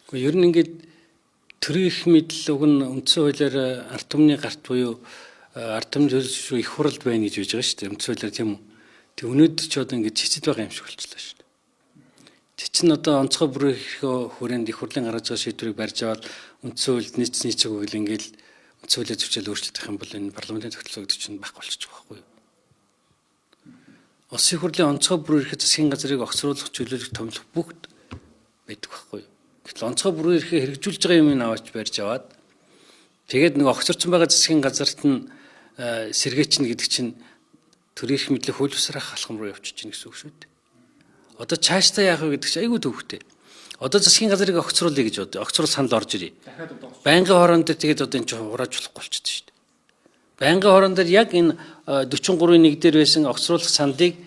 Гэхдээ ер нь ингээд төрийн эрх мэдэл уг нь үндсэн хуулиар ард түмний гарт буюу ард түмний төлөвлөлт их хуралд байна гэж үж байгаа шүү дээ. Үндсэн хуулиар тийм үү. Тэг өнөөдөр ч одоо ингээд цэцэд байгаа юм шиг болчихлоо шүү дээ. Цэцэн одоо онцгой бүрийнхөө хүрээнд их хурлын гаргаж байгаа шийдвэрийг барьж аваад үндсэн хуульд нийцсэн чиглэл ингээд үндсэн хуулийн зөрчил өөрчлөгдөх юм бол энэ парламентын тогтолцоо гэдэг чинь байхгүй болчих واخгүй юу. Улсын их хурлын онцгой бүрийн эрх засгийн газрыг огцруулах чөлөөлөх томилох бүгд байдаг байхгүй юу. Гэтэл онцгой бүрийн эрхээ хэрэгжүүлж байгаа юм аваач барьж аваад тэгээд нэг огцорсон байгаа засгийн газарт нь сэргээчнэ гэдэг чинь төрийн эрх мэдлэг хууль бусрах алхам руу явчих чинь гэсэн үг шүү дээ. Одоо цаашдаа яах вэ гэдэг чинь айгүй төвхтэй. Одоо засгийн газрыг огцруулъя гэж бод. Огцруул санал орж ирээ. Байнгын хорон дээр тэгээд одоо энэ ч хурааж болохгүй болчихсон шүү дээ. Байнгын хорон дээр яг энэ 43-ийн 1 дээр байсан огцруулах саналыг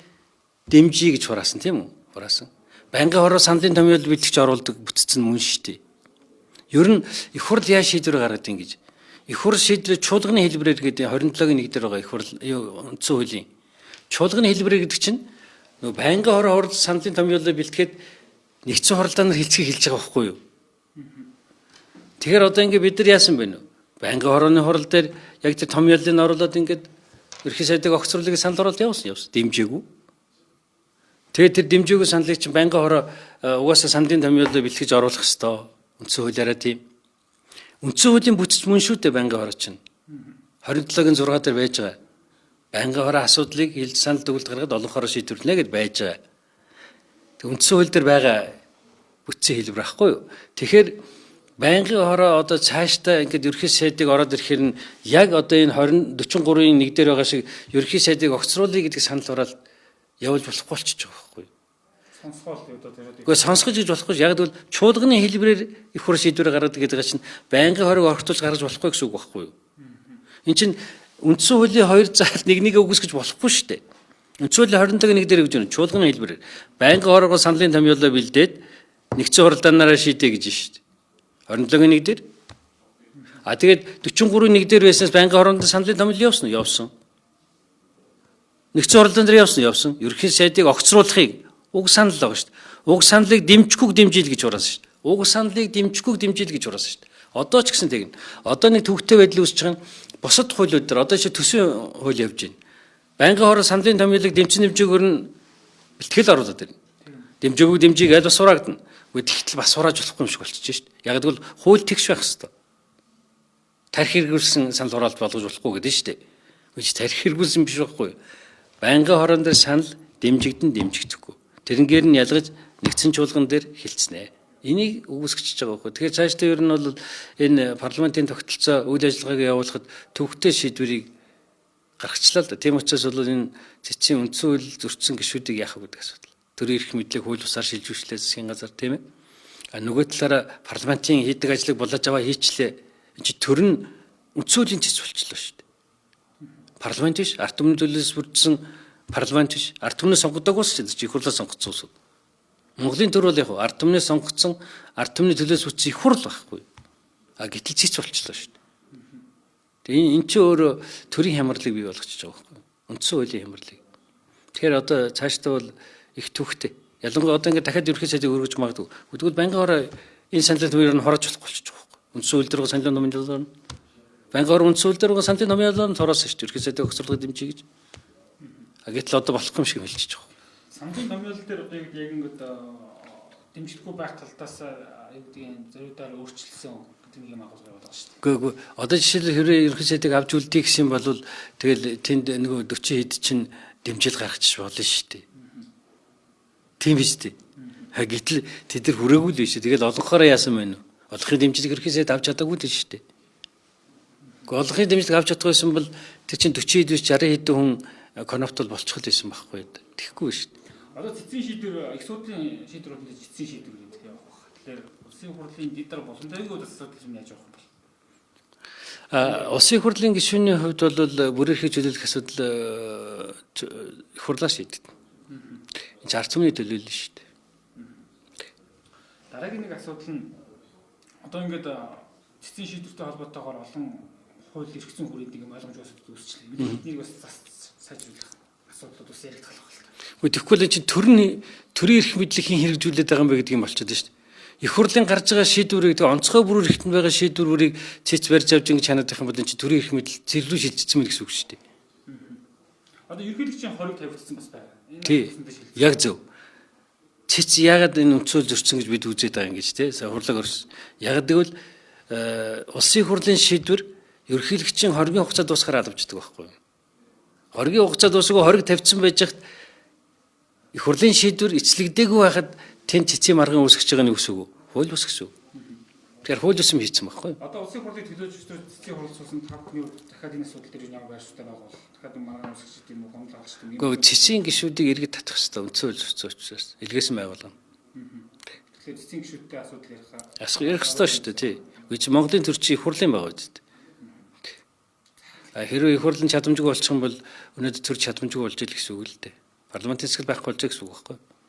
дэмжиж гэж хураасан тийм үү? Хураасан. Байнгын хороо саналын томьёол бэлтгэж оруулдаг бүтцэн мөн шүү дээ. Ер нь их хурл яа шийдвэр гаргаад ингэж. Их хурл шийдвэр чуулганы хэлбэрээр гэдэг 27-гийн 1 дээр байгаа их хурл үндсэн хуулийн. Чуулганы хэлбэрээр гэдэг чинь нөгөө байнгын хороо хурл саналын томьёолоо бэлтгээд нэгдсэн хуралдаанаар хэлцгийг хэлж байгаа байхгүй юу? Тэгэхээр одоо ингэ бид нар яасан бэ нөө? Байнгын хорооны хурал дээр яг тэр томьёолыг оруулаад ингээд ерхий сайдыг огцруулыг санал оруулалт явуулсан. Дэмжээгүй. Тэгээд тэр дэмжээгүй саналыг чинь байнгын хороо угаасаа саналын томьёолыг бэлтгэж оруулах ёстой. Үндсэн хуулиараа тийм. Үндсэн хуулийн бүтц мөн шүү дээ байнгын хороо чинь. 27-гийн 6 дээр байж байгаа. Байнгын хороо асуудлыг хэлж санал төгөлд гаргаад олон хороо шийдвэрлэнэ гэд байж байгаа. Тэг үндсэн хууль дээр байгаа бүтцийн хэлбэр ахгүй юу? Тэгэхээр байнгын хороо одоо цаашдаа ингээд ерхий сайдыг ороод ирэхээр нь яг одоо энэ 43-ийн 1 дээр байгаа шиг ерхий сайдыг огцруулъя гэдэг санал хураалт явуулж болохгүй болчихж байгаа байхгүй юу? Сонсгоол одоо тэгээд. Гэхдээ сонсгож гэж болохгүй. Яг л чуулганы хэлбэрээр их хур шийдвэр гаргадаг гэдэг чинь байнгын хорыг орхитуулж гаргаж болохгүй гэсэн үг байхгүй юу? Энд чинь үндсэн хуулийн хоёр заалт нэг үгүйсгэж болохгүй шүү дээ. Үндсэн хуулийн 27-гийн 1 дээр гэж байна. Чуулганы хэлбэрээр байнгын хороо саналын томьёолоо бэлдээд нэгдсэн хуралдаанаараа шийдэ гэж шүү дээ. 27-гийн 1 дээр. А тэгээд 43-ийн 1 дээр байснаас байнгын хороонд саналын томьёол явсан уу? Явсан. Нэгдсэн хуралдаан дээр явсан. Ерөнхий сайдыг огцруулахыг уг санал байгаа шүү дээ. Уг саналыг дэмжихгүй дэмжил гэж хураасан шүү дээ. Уг саналыг дэмжихгүй дэмжил гэж хураасан шүү дээ. Одоо ч гэсэн тэгнэ. Одоо нэг төвхтэй байдал үүсэж байгаа нь бусад хуулиуд дээр одоо чи төсвийн хууль явж байна. Байнгын хороо саналын томьёолыг дэмжээгүүр нь бэлтгэл оруулаад байна. Дэмжээгүй дэмжийг аль бас сураагдана. Тэгтэл бас сурааж болохгүй юм шиг болчихж шүү дээ. Яг гэвэл хууль тэгш байх хэвээр. Тарих хэрэгүүлсэн санал хураалт болгож болохгүй гэдэг шүү дээ. Үгүй тарих хэрэгүүлсэн биш байхгүй юу? Байнгын хорон дээр санал дэмжигдэн дэмжигдэхгүй. Тэрнгээр нь ялгаж нэгдсэн чуулган дээр хилцнэ. Энийг үүсгэж байгаа байхгүй. Тэгэхээр цаашдаа ер нь бол энэ парламентын тогтолцоо үйл ажиллагааг явуулахад төвхтэй шийдвэрийг гаргачлаа л да. Тийм учраас бол энэ цэцгийн үндсэн хууль зөрчсөн гишүүдийг яах вэ гэдэг асуудал. Төрийн эрх мэдлийг хууль бусаар шилжүүлчлээ засгийн газар тийм ээ. А нөгөө талаараа парламентын хийдэг ажлыг булааж аваа хийчлээ. Энд чи төр нь үндсэн хуулийн цэц болчихлоо шүү дээ. Парламент биш, ард түмний төлөөс бүрдсэн парламент биш. Ард түмний сонгодог ус чинь их хурлаа сонгоцсон ус. Монголын төр бол яг ард түмний сонгогдсон ард түмний төлөөс үүссэн их хурл байхгүй. А гэтэл цэц болчихлоо шүү дээ. Тэгээ энэ ч өөрөө төрийн хямралыг бий болгочихж байгаа байхгүй. Үндсэн хуулийн хямралыг. Тэгэхээр одоо цаашдаа бол их төвхтэй. Ялангуяа одоо ингээд дахиад ерөнхий сайдыг өргөж магадгүй. Тэгвэл байнгын хороо энэ саналын төвөөр нь хороож болохгүй болчих жоох. Үндсэн хууль дээр саналын томьёолоор байнгын хороо үндсэн хууль дээр саналын томьёолоор нь тороос шүү дээ. Ерөнхий сайдыг огцруулах дэмжиж гэж. А гэтэл одоо болохгүй юм шиг хэлчихэж байгаа. Саналын томьёол дээр одоо яг ингээд дэмжихгүй байх талаас юу гэдгийг зориудаар өөрчилсөн гэдэг юм агуулга байгаа шүү дээ. Үгүй одоо жишээлбэл хэрэг ерөнхий сайдыг авч үлдээ гэсэн бол тэгэл тэнд нөгөө 40 хэд чинь дэмжил гаргачих болно шүү дээ. Тийм биз дээ. Гэтэл тэд нар хүрээгүй л биш. Тэгэл олонхороо яасан байна уу? Олонхын дэмжлэг ерөнхий сайд авч чадаагүй л шүү дээ. Гэхдээ олонхын дэмжлэг авч чадахгүй байсан бол тэр чинь 40 хэд биш 60 хэдэн хүн коноптол болчиход байсан байхгүй. Тэхгүй шүү дээ. Одоо цэцгийн шийдвэр их судлын шийдвэр бол цэцгийн шийдвэр гэдэг явах байна. Тэгэхээр улсын хурлын дидэр боломжтой асуудал юм яаж явах вэ? Улсын хурлын гишүүний хувьд бол бүр эрхийг чөлөөлөх асуудал их хурлаа шийддэг. Энэ ард түмний төлөөлөл шүү дээ. Дараагийн нэг асуудал нь одоо ингээд цэцгийн шийдвэртэй холбоотойгоор олон хууль эрх зүйн хүрээнд юм ойлгомж үүсчлээ. Энийг бас сайжруулах асуудлууд бас яригдах болох байна. Тэгэхгүй л чинь төрийн эрх мэдлийг хэн хэрэгжүүлээд байгаа юм бэ гэдэг юм болчиход шүү дээ. их хурлын гарч байгаа шийдвэрийг тэг онцгой бүрээр ихтэн байгаа шийдвэрүүдийг цэц барьж авч ингэ чанаад байх юм бол энэ чи төрийн эрх мэдэл зэрлүү шилжчихсэн мэл гэсэн үг шүү дээ. Одоо ерөнхийлөгчийн хориг тавигдсан бас байна. Тий. Яг зөв. Цэц яагаад энэ өнцөөл зөрчсөн гэж бид үзээд байгаа юм гэж тий. Хурлаг орсон. Яагаад гэвэл улсын хурлын шийдвэр ерөнхийлөгчийн хоригийн хугацаа дуусахаар алавчдаг байхгүй юу? Хоригийн хугацаа дуусаагүй хориг тавьсан байж хат их хурлын шийдвэр эцлэгдээгүй байхад тэнд цэцгийн марган үүсгэж байгаа нь үсэг үү? Хууль ус гэсэн үг. Тэгэхээр хууль усм хийцэн байхгүй юу? Одоо улсын хурлыг төлөөж цэцгийн хурал суусан тав нь дахиад энэ асуудал дээр ямар байршуултаа байгуул. Дахиад марган үүсгэж юм уу, гомдол авах гэдэг юм. Гэхдээ цэцгийн гишүүдийг иргэд татах хэрэгтэй өнцөө зөрчсөн учраас илгээсэн байгууллага. Тэгэхээр цэцгийн гишүүдтэй асуудал ярихаа. Ярих хэрэгтэй шүү дээ тий. Үгүй чи Монголын төрчийн их хурлын байгаа үү? Хэрвээ их хурлын чадамжгүй болчих юм бол өнөөдөр төр чадамжгүй болж ил гэсэн үг л дээ. Парламентын засаг байхгүй болж байгаа гэсэн үг байхгүй юу?